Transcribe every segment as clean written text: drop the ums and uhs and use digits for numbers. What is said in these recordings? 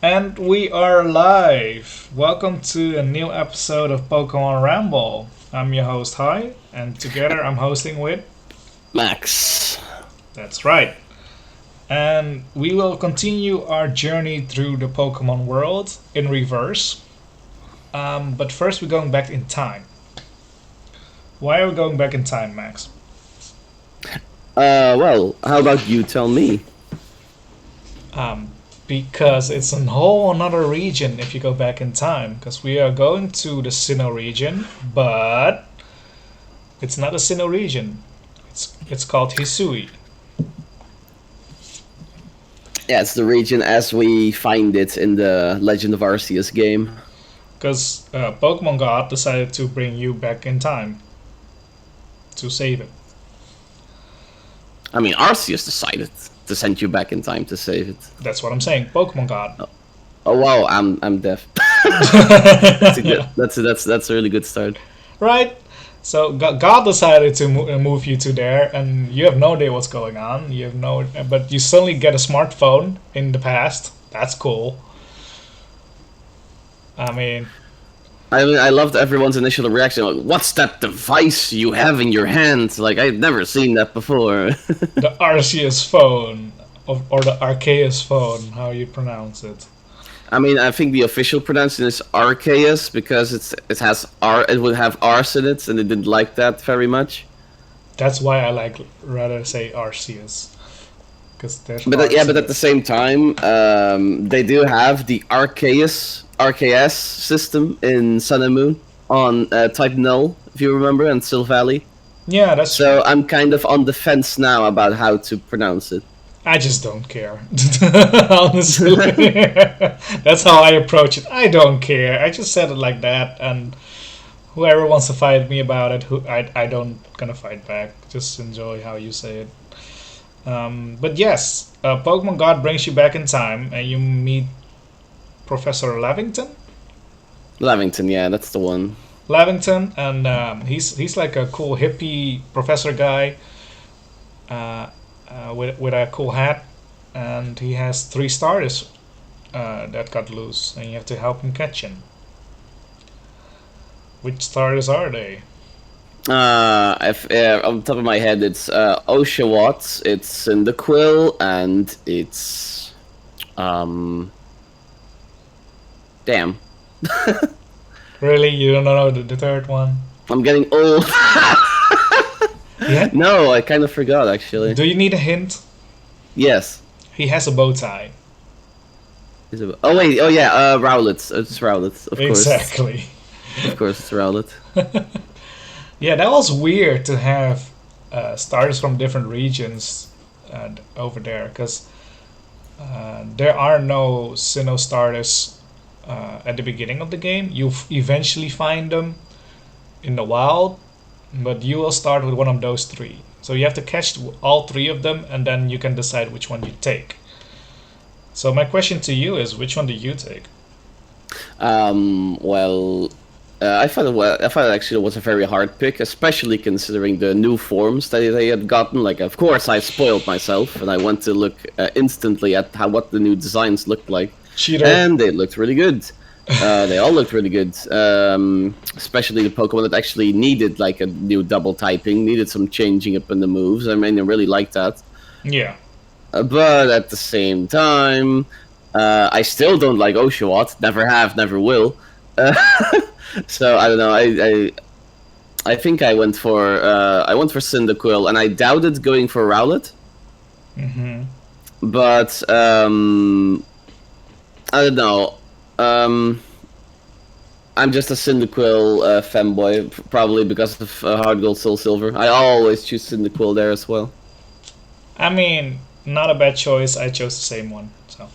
And we are live. Welcome to a new episode of Pokemon Ramble. I'm your host, Hi, and together I'm hosting with. Max. That's right. And we will continue our journey through the Pokemon world in reverse. But first, we're going back in time. Why are we going back in time, Max? Well, how about you tell me? Um, because it's a whole another region if you go back in time. Because we are going to the Sinnoh region, but it's not a Sinnoh region. It's called Hisui. Yeah, it's the region as we find it in the Legend of Arceus game. Because Pokemon God decided to bring you back in time to save it. I mean, Arceus decided to send you back in time to save it. That's what I'm saying. Pokemon God. Oh wow, I'm deaf. That's a really good start. Right? So God decided to move you to there, and you have no idea what's going on. You have no, but you suddenly get a smartphone in the past. That's cool. I mean, I loved everyone's initial reaction. Like, what's that device you have in your hand? Like, I've never seen that before. the Arceus phone, or the Arceus phone, how you pronounce it. I mean, I think the official pronunciation is Arceus because it would have Rs in it, and they didn't like that very much. That's why I rather say Arceus, because there's. But at the same time, they do have the RKS system in Sun and Moon on Type Null, if you remember, and Silvally. Yeah, that's so true. I'm kind of on the fence now about how to pronounce it. I just don't care. Honestly. That's how I approach it. I don't care. I just said it like that, and whoever wants to fight me about it, I don't gonna fight back. Just enjoy how you say it. But yes, Pokemon God brings you back in time, and you meet Professor Lavington. Lavington, yeah, that's the one. Lavington, and he's like a cool hippie professor guy. With a cool hat, and he has 3 starters that got loose, and you have to help him catch him. Which starters are they? On the top of my head, it's Oshawott, it's Cyndaquil, and it's damn. Really, you don't know the third one? I'm getting old. Yeah? No, I kind of forgot actually. Do you need a hint? Yes. He has a bow tie. Oh wait, oh yeah, Rowlet. It's Rowlet, of course. Exactly. Of course, it's Rowlet. Yeah, that was weird to have starters from different regions over there, because there are no Sinnoh starters at the beginning of the game. You eventually find them in the wild, but you will start with one of those 3. So you have to catch all 3 of them, and then you can decide which one you take. So my question to you is, which one do you take? Well, I thought it actually was a very hard pick, especially considering the new forms that they had gotten. Like, of course, I spoiled myself, and I went to look instantly at what the new designs looked like. Cheater. And they looked really good. They all looked really good, especially the Pokemon that actually needed like a new double typing, needed some changing up in the moves. I mean, I really liked that. Yeah. But at the same time, I still don't like Oshawott. Never have, never will. So I don't know. I think I went for Cyndaquil, and I doubted going for Rowlet. Mm-hmm. But I don't know. I'm just a Cyndaquil fanboy, probably because of Hard Gold, Soul Silver. I always choose Cyndaquil there as well. I mean, not a bad choice. I chose the same one, so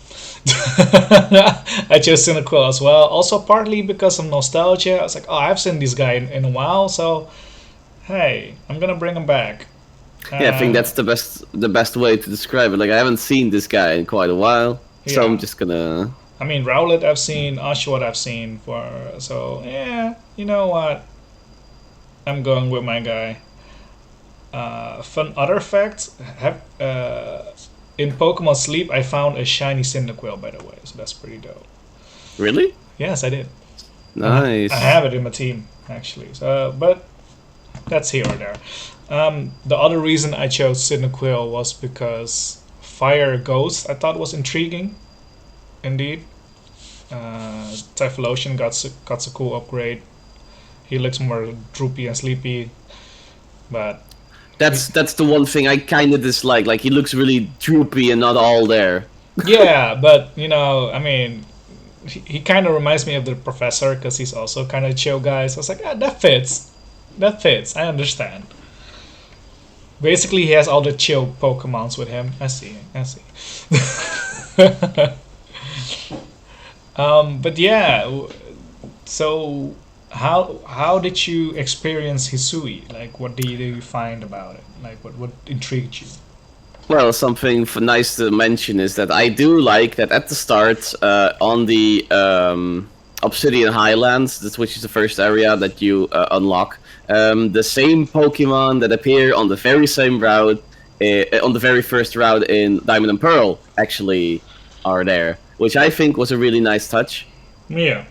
I chose Cyndaquil as well. Also, partly because of nostalgia. I was like, oh, I've seen this guy in a while, so hey, I'm gonna bring him back. Yeah, I think that's the best way to describe it. Like, I haven't seen this guy in quite a while, so I'm just gonna. I mean, Rowlet I've seen, Oshawott I've seen, so yeah, you know what? I'm going with my guy. Fun other fact: in Pokemon Sleep, I found a shiny Cyndaquil, by the way, so that's pretty dope. Really? Yes, I did. I Nice. have it in my team actually. So, but that's here or there. The other reason I chose Cyndaquil was because Fire Ghost I thought was intriguing, indeed. Typhlosion got a cool upgrade. He looks more droopy and sleepy, but That's the one thing I kind of dislike. Like he looks really droopy and not all there. yeah, but I mean, he kind of reminds me of the professor because he's also kind of chill guy. So I was like, that fits. That fits. I understand. Basically, he has all the chill Pokemons with him. I see. I see. But yeah, so how did you experience Hisui? Like, what did you find about it? Like, what intrigued you? Well, something nice to mention is that I do like that at the start on the Obsidian Highlands, which is the first area that you unlock, the same Pokemon that appear on the very same route, on the very first route in Diamond and Pearl, actually are there, which I think was a really nice touch. Yeah.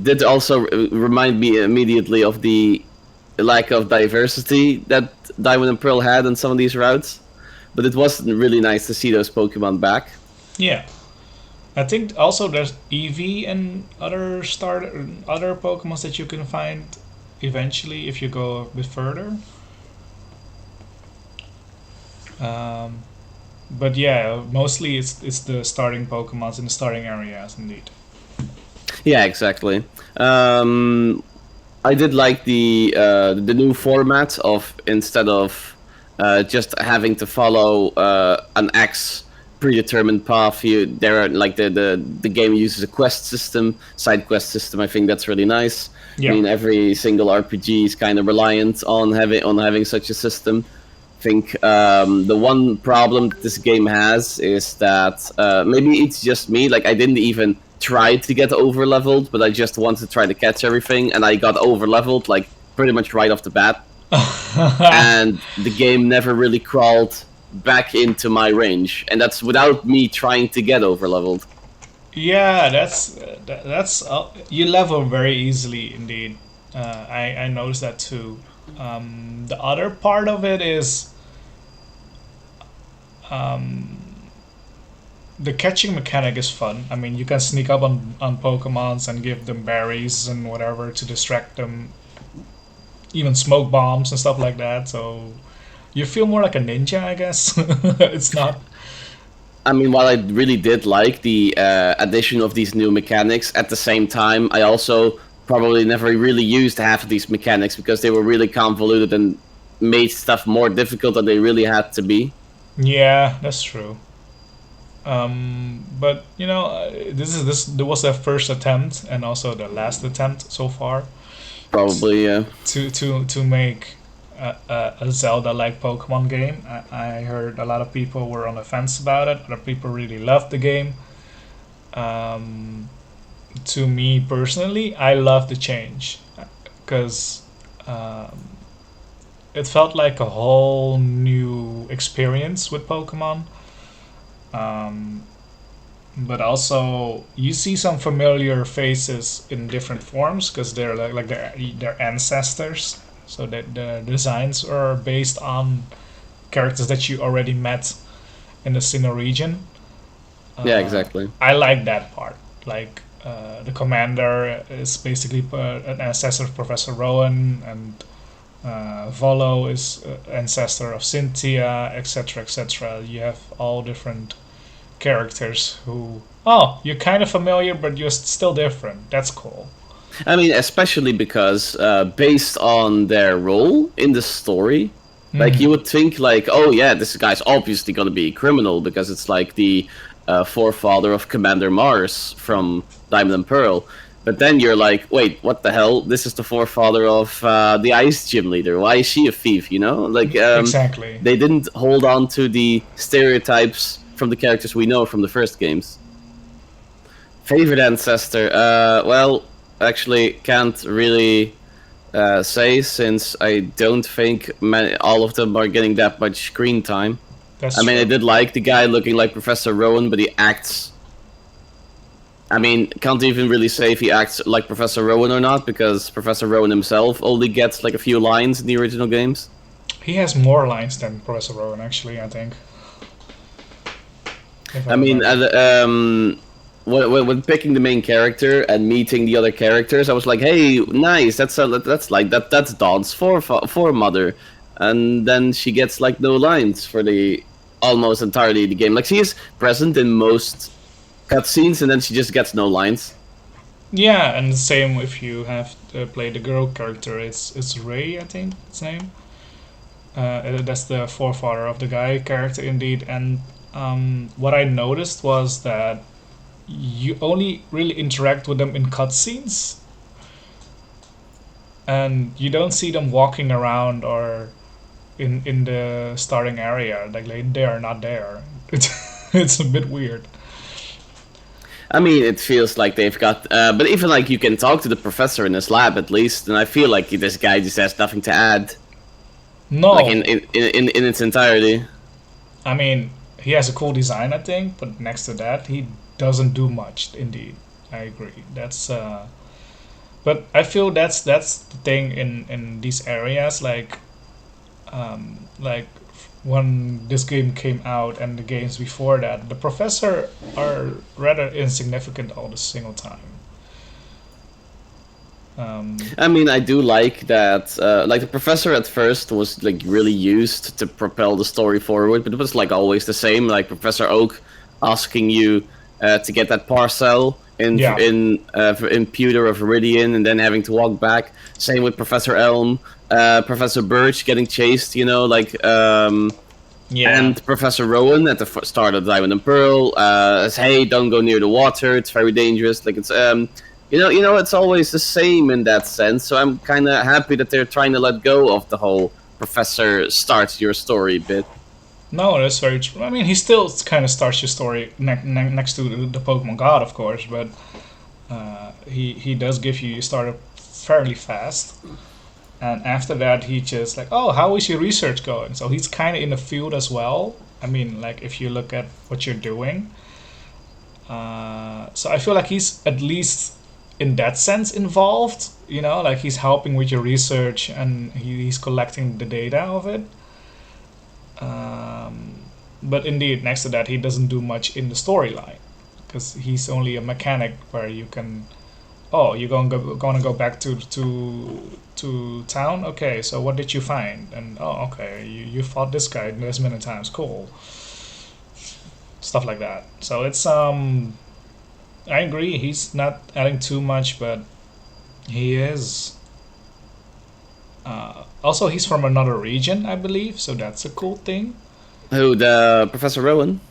Did also remind me immediately of the lack of diversity that Diamond and Pearl had on some of these routes, but it was really nice to see those Pokemon back. Yeah. I think also there's Eevee and other Pokemons that you can find eventually if you go a bit further. Um, but yeah, mostly it's the starting Pokemons in the starting areas indeed. Yeah, exactly. I did like the new format of instead of just having to follow an X predetermined path. There are like the game uses a quest system, side quest system. I think that's really nice. I Yeah. mean, every single RPG is kind of reliant on having such a system. I think the one problem that this game has is that maybe it's just me. Like I didn't even try to get over leveled, but I just wanted to try to catch everything, and I got over leveled like pretty much right off the bat, and the game never really crawled back into my range, and that's without me trying to get over leveled. Yeah, that's you level very easily indeed. I noticed that too. The other part of it is um, the catching mechanic is fun. I mean, you can sneak up on Pokemons and give them berries and whatever to distract them, even smoke bombs and stuff like that. So you feel more like a ninja, I guess. It's not. I mean, while I really did like the addition of these new mechanics, at the same time, I also probably never really used half of these mechanics because they were really convoluted and made stuff more difficult than they really had to be. Yeah, that's true. But this was their first attempt and also their last attempt so far Probably, yeah. to make a Zelda-like Pokemon game. I heard a lot of people were on the fence about it. Other people really loved the game. Um, to me personally, I love the change because it felt like a whole new experience with Pokemon. Um, but also you see some familiar faces in different forms because they're like their ancestors. So that the designs are based on characters that you already met in the Sinnoh region. Yeah, Uh, exactly. I like that part. Like the commander is basically an ancestor of Professor Rowan, and Volo is ancestor of Cynthia, etc., etc. You have all different characters who, oh, you're kind of familiar, but you're still different. That's cool. I mean, especially because based on their role in the story, like you Mhm. would think, like, oh yeah, this guy's obviously gonna be a criminal because it's like the forefather of Commander Mars from Diamond and Pearl. But then you're like, wait, what the hell? This is the forefather of the Ice Gym leader. Why is she a thief? You know, like Exactly. they didn't hold on to the stereotypes from the characters we know from the first games. Favorite ancestor? Well, actually, can't really say since I don't think all of them are getting that much screen time. That's I mean, I true. did like the guy looking like Professor Rowan, but he acts. I mean, can't even really say if he acts like Professor Rowan or not, because Professor Rowan himself only gets like a few lines in the original games. He has more lines than Professor Rowan, actually. I think, if I I mean, remember. when picking the main character and meeting the other characters, I was like, "Hey, nice. That's like that's Dawn's foremother," and then she gets like no lines for the almost entirely the game. Like she is present in most cutscenes, and then she just gets no lines. Yeah, and the same if you have played the girl character. It's Ray, I think its name. That's the forefather of the guy character, indeed. And what I noticed was that you only really interact with them in cutscenes, and you don't see them walking around or in the starting area. Like they are not there. It's a bit weird. I mean, it feels like they've got, but even like you can talk to the professor in his lab at least, and I feel like this guy just has nothing to add, like No, in its entirety. I mean he has a cool design, I think, but next to that, he doesn't do much. Indeed, I agree. That's but I feel that's the thing in these areas, like when this game came out and the games before that, the professor are rather insignificant all the single time. I mean, I do like that. Like the professor at first was like really used to propel the story forward, but it was like always the same. Like Professor Oak asking you to get that parcel Yeah, in Pewter of Viridian, and then having to walk back. Same with Professor Elm, Professor Birch getting chased. yeah. And Professor Rowan at the start of Diamond and Pearl says, "Hey, don't go near the water. It's very dangerous." Like it's it's always the same in that sense. So I'm kind of happy that they're trying to let go of the whole Professor starts your story bit. No, that's very true. I mean, he still kind of starts your story next to the Pokemon God, of course, but he does give you started fairly fast, and after that he just like, oh, how is your research going? So he's kind of in the field as well. I mean, like if you look at what you're doing, so I feel like he's at least in that sense involved. Like he's helping with your research and he's collecting the data of it. But indeed, next to that, he doesn't do much in the storyline because he's only a mechanic where you can. Oh, you're gonna go back to town. Okay, so what did you find? And oh, okay, you fought this guy this many times. Cool, stuff like that. So it's I agree. He's not adding too much, but he is. Also, he's from another region, I believe, so that's a cool thing. Who the Professor Rowan?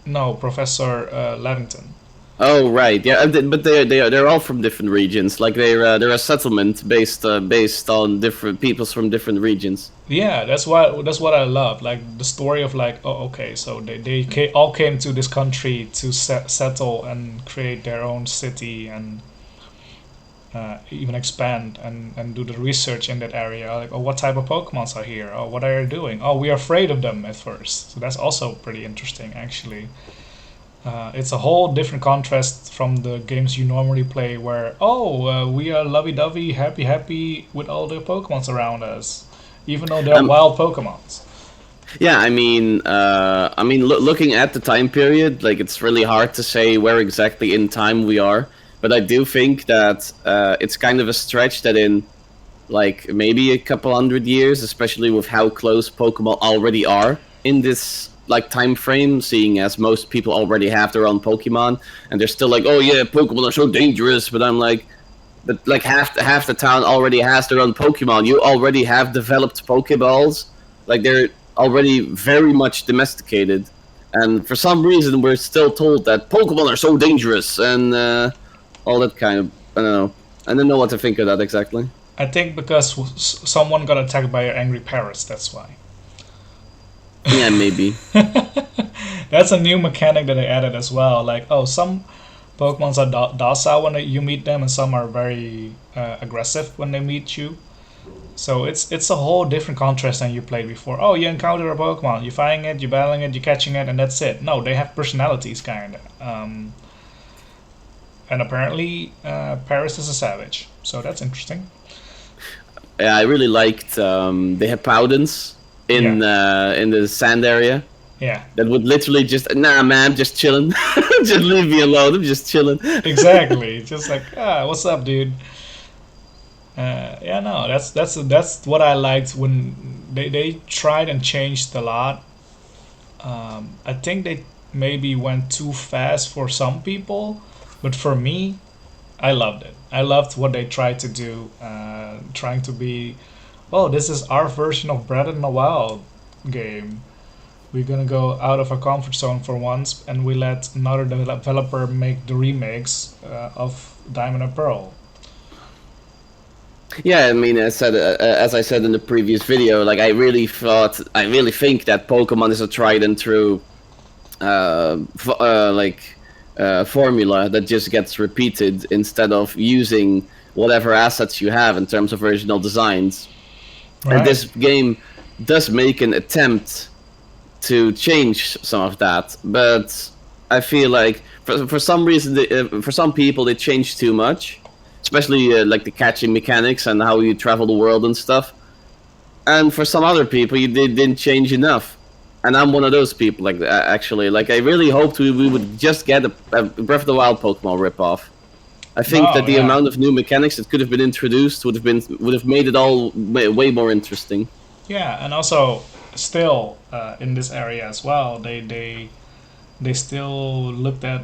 No, Professor Levington. Oh right, yeah, but they're all from different regions. Like they're a settlement based on different peoples from different regions. Yeah, that's what I love. Like the story of like, oh, okay, so they all came to this country to settle and create their own city and even expand and do the research in that area. Like, oh, what type of Pokemons are here? Oh, what are you doing? Oh, we are afraid of them at first. So that's also pretty interesting, actually. It's a whole different contrast from the games you normally play, where we are lovey-dovey, happy with all the Pokemons around us, even though they're Um, wild Pokemons. yeah, looking at the time period, like it's really hard to say where exactly in time we are. But I do think that it's kind of a stretch that in like maybe a couple hundred years, especially with how close Pokemon already are in this like time frame, seeing as most people already have their own Pokemon, and they're still like, oh yeah, Pokemon are so dangerous. But I'm like, but like half the town already has their own Pokemon. You already have developed Pokeballs, like they're already very much domesticated. And for some reason, we're still told that Pokemon are so dangerous, and all that kind of I don't know. I don't know what to think of that exactly. I think because someone got attacked by angry parrots. That's why. Yeah, maybe. That's a new mechanic that they added as well. Like, oh, some Pokemons are docile when you meet them, and some are very aggressive when they meet you. So it's a whole different contrast than you played before. Oh, you encounter a Pokemon, you're fighting it, you're battling it, you're catching it, and that's it. No, they have personalities, kind of. And apparently, Paris is a savage, so that's interesting. Yeah, I really liked they had Powdens Yeah, in the sand area yeah, that would literally just nah man, I'm just chilling, just leave me alone, I'm just chilling. exactly. Just like, what's up, dude? Yeah, no, that's what I liked when they tried and changed a lot. I think they maybe went too fast for some people, but for me, I loved it. I loved what they tried to do, trying to be, oh, this is our version of Breath in the Wild game. We're gonna go out of our comfort zone for once, and we let another developer make the remakes of Diamond and Pearl. Yeah, I mean, as I said in the previous video, like I really think that Pokemon is a tried and true, formula that just gets repeated instead of using whatever assets you have in terms of original designs. And Right? this game does make an attempt to change some of that, but I feel like for some reason, for some people, they change too much, especially like the catching mechanics and how you travel the world and stuff. And for some other people, they didn't change enough. And I'm one of those people. Like actually, like I really hoped we would just get a Breath of the Wild Pokemon ripoff. I think that No, the yeah, amount of new mechanics that could have been introduced would have made it all way more interesting. yeah, and also still in this area as well, they still looked at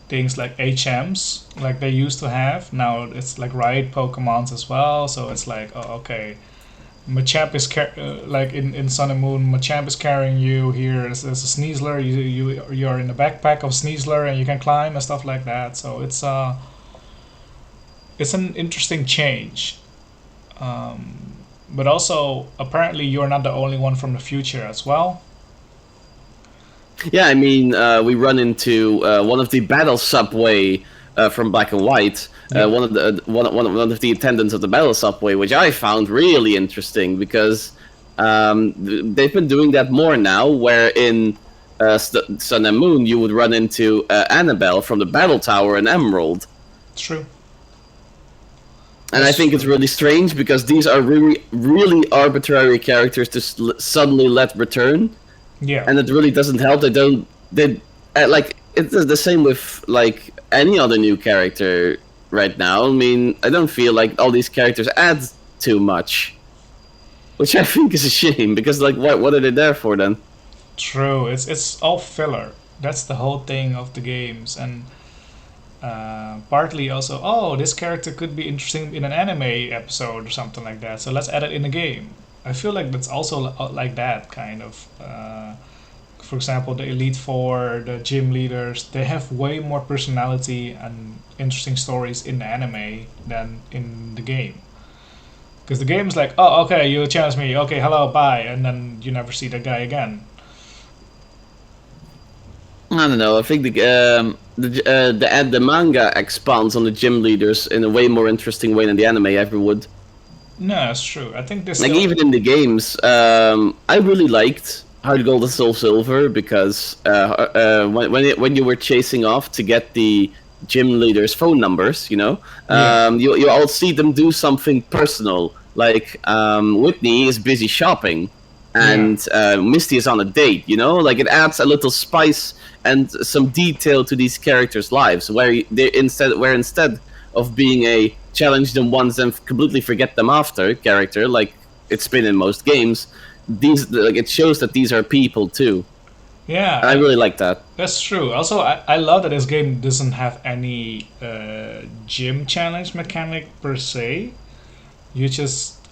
things like HMs like they used to have. Now it's like Riot Pokemons as well. So it's like, oh, okay, Machamp is like in Sun and Moon. Machamp is carrying you here. There's a Sneasler. You're in the backpack of Sneasler and you can climb and stuff like that. So it's an interesting change. But also apparently you're not the only one from the future as well. Yeah, I mean, we run into one of the battle subway from Black and White. Yep. One of the attendants of the battle subway, which I found really interesting because they've been doing that more now. Where in Sun and Moon, you would run into Annabelle from the battle tower in Emerald, It's true. and I That's think it's true. really strange because these are really arbitrary characters to suddenly let return, Yeah. and it really doesn't help. They like it's the same with like any other new character right now. I mean, I don't feel like all these characters add too much, which I think is a shame because like what are they there for then? True. It's all filler. That's the whole thing of the games, and partly also, oh, this character could be interesting in an anime episode or something like that. So let's add it in the game. I feel like that's also like that kind of. For example, the Elite Four, the gym leaders, they have way more personality and interesting stories in the anime than in the game. Because the game is like, oh, okay, you challenge me, okay, hello, bye, and then you never see that guy again. I don't know. I think the manga expands on the gym leaders in a way more interesting way than the anime ever would. No, it's true. I think there's Like still. even in the games, I really liked Heart Gold and Soul Silver because when you were chasing off to get the gym leaders' phone numbers, Yeah, you all see them do something personal. Like Whitney is busy shopping, yeah, and Misty is on a date. Like it adds a little spice and some detail to these characters' lives, where instead of being a challenge them once and completely forget them after character, like it's been in most games, these like it shows that these are people too, yeah, and I and really like that. that's true. Also, I love that this game doesn't have any gym challenge mechanic per se. You just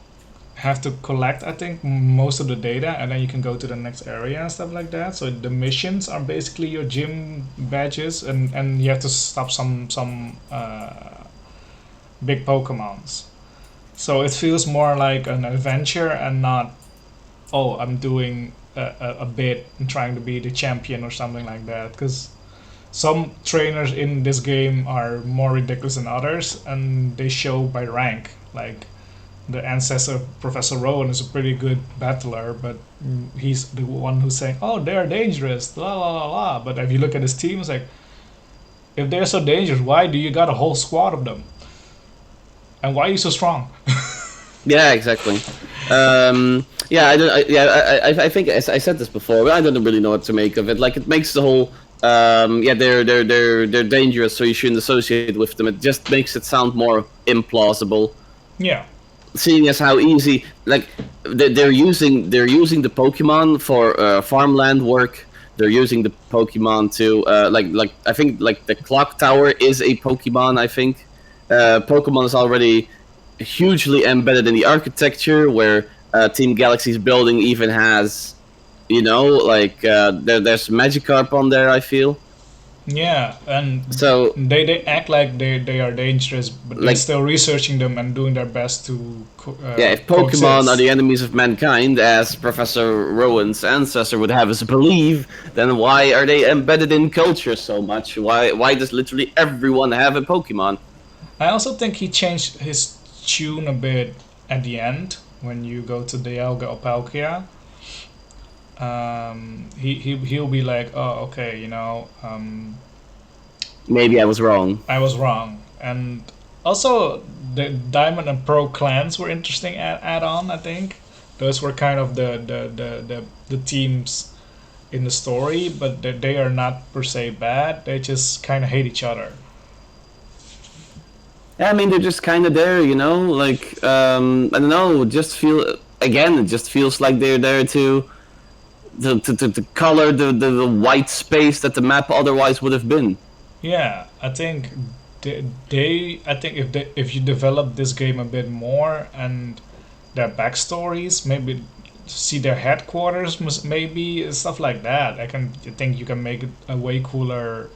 have to collect, I think, most of the data, and then you can go to the next area and stuff like that. So the missions are basically your gym badges, and you have to stop some big Pokemons. So it feels more like an adventure and not, oh, I'm doing a bit and trying to be the champion or something like that. Because some trainers in this game are more ridiculous than others, and they show by rank. Like the ancestor Professor Rowan is a pretty good battler, but he's the one who's saying, "Oh, they're dangerous," la la la la. But if you look at his team, it's like, if they're so dangerous, why do you got a whole squad of them? And why are you so strong? Yeah, exactly. Yeah, I think I said this before, but I don't really know what to make of it. Like, it makes the whole, yeah, they're dangerous, so you shouldn't associate with them. It just makes it sound more implausible. Yeah, Seeing as how easy, like, they're using the Pokemon for farmland work. They're using the Pokemon to like I think like the clock tower is a Pokemon. I think Pokemon is already hugely embedded in the architecture, where Team Galaxy's building even has, like there's Magikarp on there. I feel yeah, and so they act like they are dangerous, but they're like still researching them and doing their best to yeah, if Pokemon are coexist. the enemies of mankind, as Professor Rowan's ancestor would have us believe, then why are they embedded in culture so much? Why does literally everyone have a Pokemon? I also think he changed his tune a bit at the end when you go to Dialga or Palkia. He'll be like, oh, okay, Maybe I was wrong. I was wrong. And also, the Diamond and Pearl clans were interesting add on. I think those were kind of the teams in the story, but they are not per se bad. They just kind of hate each other. Yeah, I mean they're just kind of there, Like I don't know, it just feels like they're there to color the white space that the map otherwise would have been. Yeah, I think I think if you develop this game a bit more and their backstories, maybe see their headquarters, maybe stuff like that. I think you can make it a way cooler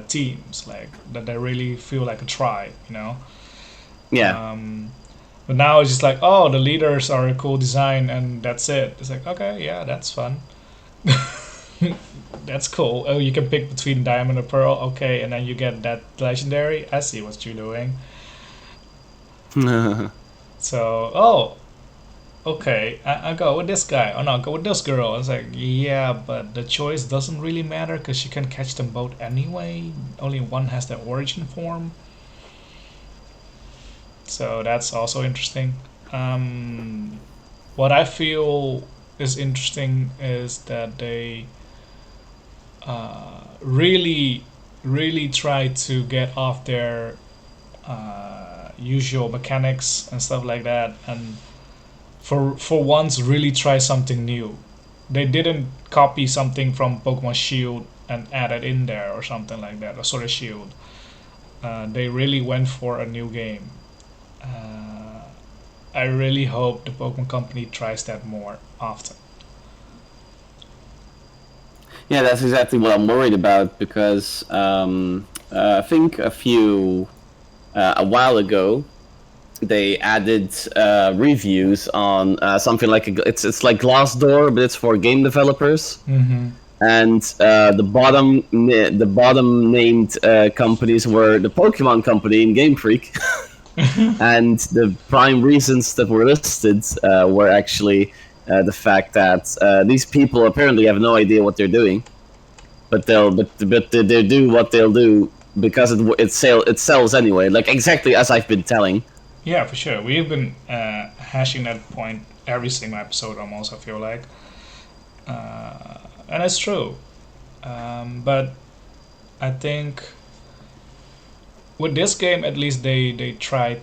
teams, like that they really feel like a tribe. Yeah. But now it's just like, oh, the leaders are a cool design and that's it. It's like, okay, yeah, that's fun. That's cool. Oh, you can pick between Diamond or Pearl, okay, and then you get that legendary. I see what you're doing. So, oh, okay, I go with this guy. Oh no, go with this girl. It's like, yeah, but the choice doesn't really matter because you can catch them both anyway. Only one has the origin form. So that's also interesting. What I feel is interesting is that they really, really try to get off their usual mechanics and stuff like that, and for once really try something new. They didn't copy something from Pokemon Shield and add it in there or something like that, or Sword of Shield. They really went for a new game. I really hope the Pokemon Company tries that more often. Yeah, that's exactly what I'm worried about because I think a while ago they added reviews on something like it's like Glassdoor, but it's for game developers. Mm-hmm. And the bottom named companies were the Pokemon Company and Game Freak, and the prime reasons that were listed were actually the fact that these people apparently have no idea what they're doing, but they do what they'll do because it sells anyway, like exactly as I've been telling. Yeah, for sure. We've been hashing that point every single episode almost, I feel like. And it's true. But I think with this game, at least they tried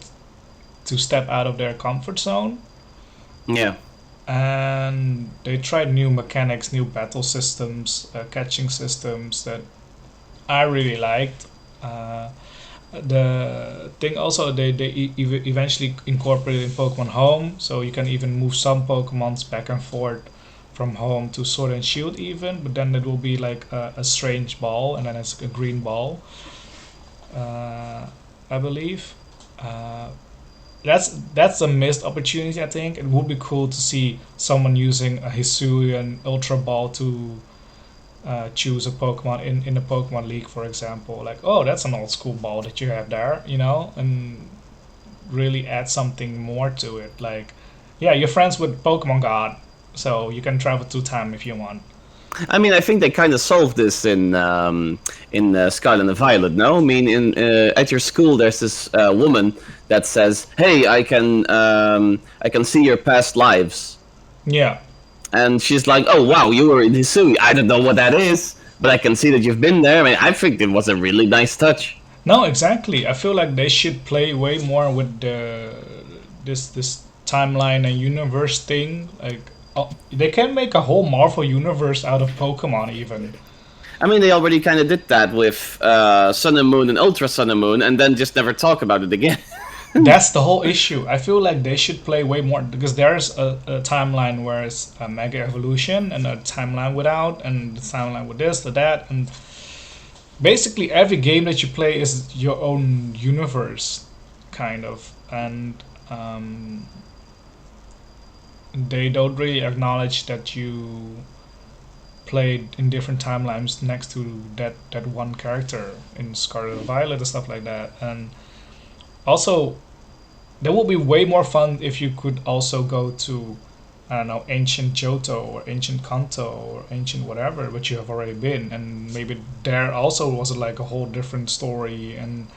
to step out of their comfort zone. Yeah. And they tried new mechanics, new battle systems, catching systems that I really liked. The thing also they eventually incorporated in Pokemon Home, so you can even move some Pokemons back and forth from Home to Sword and Shield even, but then it will be like a strange ball and then it's a green ball, I believe. That's a missed opportunity. I think it would be cool to see someone using a Hisui and Ultra Ball to choose a Pokemon in the Pokemon League, for example. Like, oh, that's an old school ball that you have there, and really add something more to it. Like, yeah, you're friends with Pokemon God, so you can travel through time if you want. I mean, I think they kind of solved this in Scarlet and Violet. No, I mean, in at your school, there's this woman that says, "Hey, I can see your past lives," Yeah. and she's like, "Oh wow, you were in Hisui. I don't know what that is, but I can see that you've been there." I mean, I think it was a really nice touch. No, exactly. I feel like they should play way more with this timeline and universe thing. Like, they can make a whole Marvel universe out of Pokemon even. I mean, they already kind of did that with Sun and Moon and Ultra Sun and Moon, and then just never talk about it again. That's the whole issue. I feel like they should play way more because there's a timeline where it's a Mega Evolution and a timeline without, and the timeline with this, the that, and basically every game that you play is your own universe, kind of, and they don't really acknowledge that you played in different timelines next to that one character in Scarlet and Violet and stuff like that. And also, there will be way more fun if you could also go to, I don't know, ancient Johto or ancient Kanto or ancient whatever, which you have already been, and maybe there also was like a whole different story, and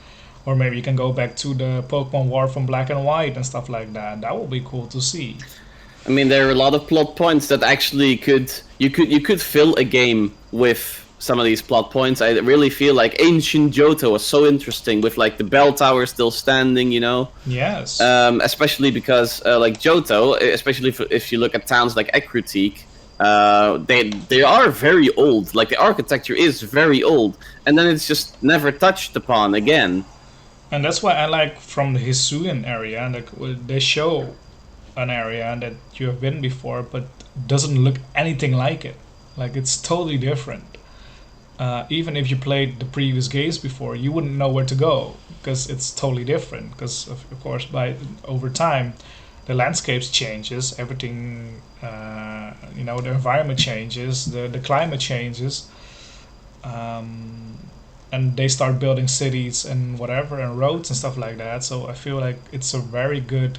or maybe you can go back to the Pokemon War from Black and White and stuff like that. That would be cool to see. I mean, there are a lot of plot points that actually could fill a game with some of these plot points. I really feel like Ancient Johto was so interesting with like the bell tower still standing, you know. Yes. Especially because like Johto, especially if you look at towns like Ekrutik, they are very old. Like the architecture is very old, and then it's just never touched upon again. And that's why I like from the Hisuian area, like they show an area that you have been before, but doesn't look anything like it. Like it's totally different. Even if you played the previous games before, you wouldn't know where to go because it's totally different. Because of course, by over time, the landscapes changes, everything, the environment changes, the climate changes, and they start building cities and whatever and roads and stuff like that. So I feel like it's a very good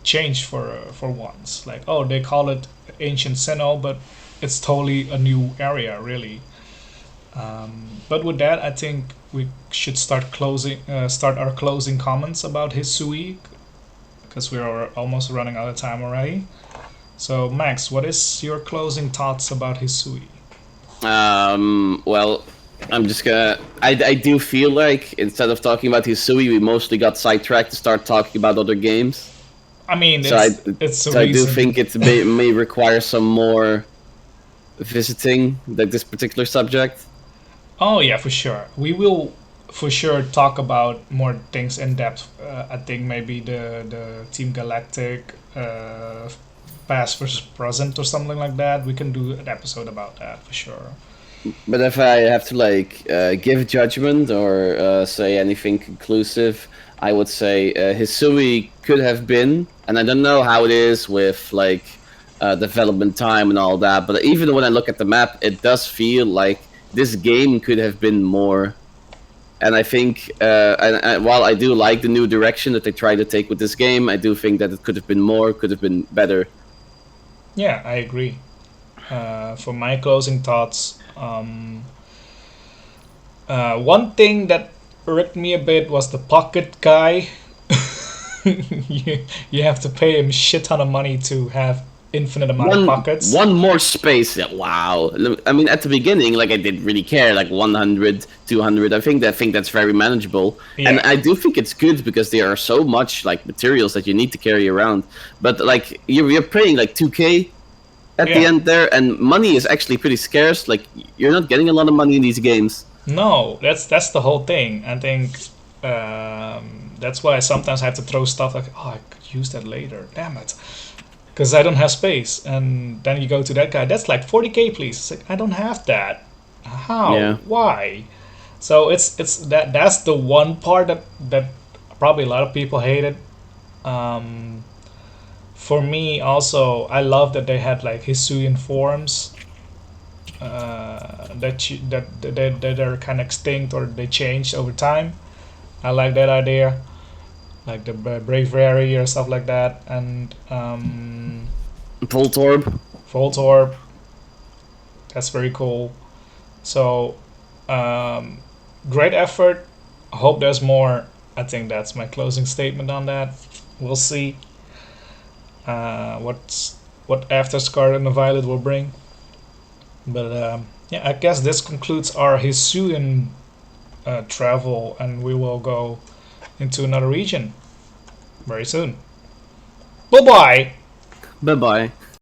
change for once. Like, oh, they call it ancient Sinnoh, but it's totally a new area, really. But with that, I think we should start our closing comments about Hisui, because we are almost running out of time already. So, Max, what is your closing thoughts about Hisui? Well, I'm just gonna. I do feel like instead of talking about Hisui, we mostly got sidetracked to start talking about other games. I mean, So it's a so I do reason. think it may require some more visiting like this particular subject. Oh yeah, for sure. We will for sure talk about more things in depth. I think maybe the Team Galactic, past versus present or something like that. We can do an episode about that for sure. But if I have to like give judgment or say anything conclusive, I would say Hisui could have been, and I don't know how it is with like development time and all that. But even when I look at the map, it does feel like this game could have been more. And I think, and while I do like the new direction that they try to take with this game, I do think that it could have been more, could have been better. Yeah, I agree. For my closing thoughts, one thing that irked me a bit was the pocket guy. You have to pay him shit ton of money to have infinite amount of pockets. One more space. Yeah, wow. I mean, at the beginning, like I didn't really care, like 100, 200. I think that's very manageable, Yeah. and I do think it's good because there are so much like materials that you need to carry around. But like you're paying like 2K at the Yeah. end there, and money is actually pretty scarce. Like you're not getting a lot of money in these games. No, that's the whole thing. I think that's why sometimes I have to throw stuff like, oh, I could use that later. Damn it, because I don't have space. And then you go to that guy. That's like 40K, please. It's like I don't have that. How? Yeah. Why? So it's that's the one part that probably a lot of people hated. For me, also, I love that they had like Hisuian forums. That are kind of extinct or they changed over time. I like that idea. like the Braviary or stuff like that, and Voltorb. Voltorb. That's very cool. So, um, great effort. I hope there's more. I think that's my closing statement on that. We'll see what after Scarlet and the Violet will bring. But yeah, I guess this concludes our Hisuian travel, and we will go into another region very soon. Bye bye. Bye bye.